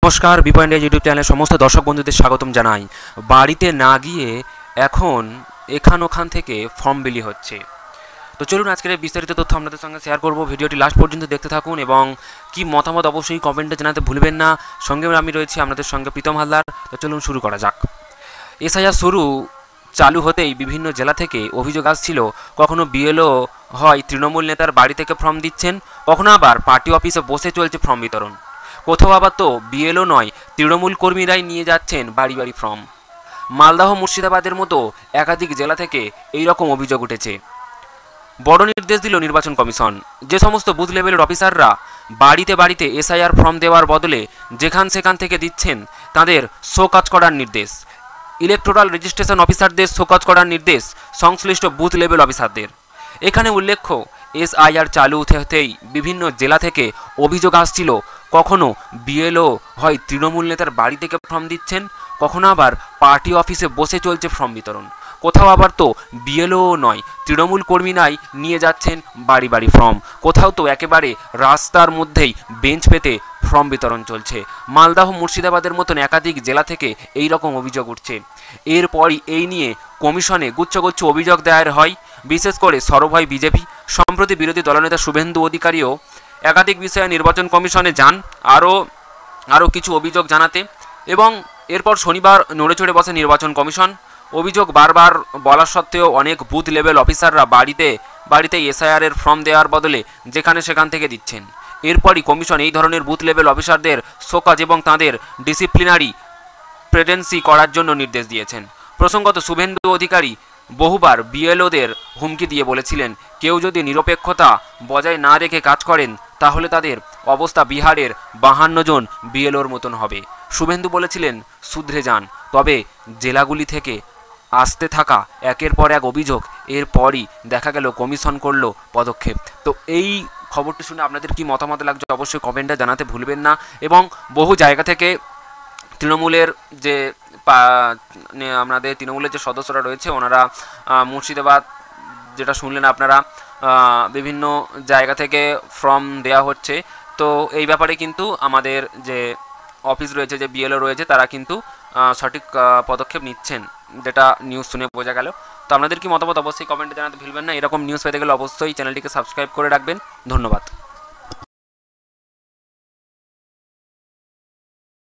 নমস্কার, B point YouTube চ্যানেলের সমস্ত দর্শক বন্ধুদের স্বাগতম জানাই। বাড়িতে না গিয়ে এখন ওখান থেকে ফর্ম বিলি হচ্ছে। তো চলুন আজকের এই বিস্তারিত তথ্য আপনাদের সঙ্গে শেয়ার করব। ভিডিওটি লাস্ট পর্যন্ত দেখতে থাকুন এবং কি মতামত অবশ্যই কমেন্টে জানাতে ভুলবেন না। সঙ্গে আমি রয়েছি আপনাদের সঙ্গে প্রীতম হালদার। তো চলুন শুরু করা যাক। এসআইআর চালু হতেই বিভিন্ন জেলা থেকে অভিযোগ আসছিল, কখনো বিএলও হয় তৃণমূল নেতার বাড়ি থেকে ফর্ম দিচ্ছেন, কখনো আবার পার্টি অফিসে বসে চলছে ফর্ম বিতরণ, কোথাও আবার তো বিএলও নয় তৃণমূল কর্মীরাই নিয়ে যাচ্ছেন বাড়ি বাড়ি ফর্ম। মালদহ মুর্শিদাবাদের মতো একাধিক জেলা থেকে এই রকম অভিযোগ উঠেছে। বড় নির্দেশ দিল নির্বাচন কমিশন। যে সমস্ত বুথ লেভেলের অফিসাররা বাড়িতে বাড়িতে এসআইআর ফর্ম দেওয়ার বদলে সেখান থেকে দিচ্ছেন, তাদের শোকজ করার নির্দেশ। ইলেকটোরাল রেজিস্ট্রেশন অফিসারদের শোকজ করার নির্দেশ সংশ্লিষ্ট বুথ লেভেল অফিসারদের। এখানে উল্লেখ্য, এসআইআর চালু হতেই বিভিন্ন জেলা থেকে অভিযোগ আসছিল, কখনো বিএলও হয় তৃণমূল নেতার বাড়ি থেকে ফর্ম দিচ্ছেন, কখনো আবার পার্টি অফিসে বসে চলছে ফর্ম বিতরণ, কোথাও আবার তো বিএলও নয় তৃণমূল কর্মীরাই নিয়ে যাচ্ছেন বাড়ি বাড়ি ফর্ম, কোথাও তো একেবারে রাস্তার মধ্যেই বেঞ্চ পেতে ফর্ম বিতরণ চলছে। মালদহ মুর্শিদাবাদের মতন একাধিক জেলা থেকে এই রকম অভিযোগ উঠছে। এরপরই এই নিয়ে কমিশনে গুচ্ছ অভিযোগ দায়ের হয়। বিশেষ করে সরব হয় বিজেপি। সম্প্রতি বিরোধী দলনেতা শুভেন্দু অধিকারীও একাধিক বিষয়ে নির্বাচন কমিশনে যান আরও কিছু অভিযোগ জানাতে, এবং এরপর শনিবার নড়েচড়ে বসে নির্বাচন কমিশন। অভিযোগ বারবার বলা সত্ত্বেও অনেক বুথ লেভেল অফিসাররা বাড়িতে এসআইআর ফর্ম দেওয়ার বদলে সেখান থেকে দিচ্ছেন। এরপরই কমিশন এই ধরনের বুথ লেভেল অফিসারদের শোকজ এবং তাঁদের ডিসিপ্লিনারি প্রেডেন্সি করার জন্য নির্দেশ দিয়েছেন। প্রসঙ্গত, শুভেন্দু অধিকারী বহুবার বিএলওদের হুমকি দিয়ে বলেছিলেন, কেউ যদি নিরপেক্ষতা বজায় না রেখে কাজ করেন তাহলে তাদের অবস্থা বিহারের 52 জন বিএলওর মতন হবে। শুভেন্দু বলেছিলেন, শুধরে যান। তবে জেলাগুলি থেকে আসতে থাকা একের পর এক অভিযোগ, এরপরই দেখা গেল কমিশন করলো পদক্ষেপ। তো এই খবরটি শুনে আপনাদের কি মতামত লাগছে অবশ্যই কমেন্টে জানাতে ভুলবেন না। এবং বহু জায়গা থেকে তৃণমূলের যে যে সদস্যরা রয়েছে, ওনারা মুর্শিদাবাদ যেটা শুনলেন আপনারা, বিভিন্ন জায়গা থেকে ফর্ম দেওয়া হচ্ছে। তো এই ব্যাপারে কিন্তু আমাদের যে অফিস রয়েছে, যে বিএলও রয়েছে, তারা কিন্তু সঠিক পদক্ষেপ নিচ্ছেন, যেটা নিউজ শুনে বোঝা গেল। তো আপনাদের কি মতামত অবশ্যই কমেন্টে জানাতে ভুলবেন না। এরকম নিউজ পেতে গেলে অবশ্যই চ্যানেলটিকে সাবস্ক্রাইব করে রাখবেন। ধন্যবাদ।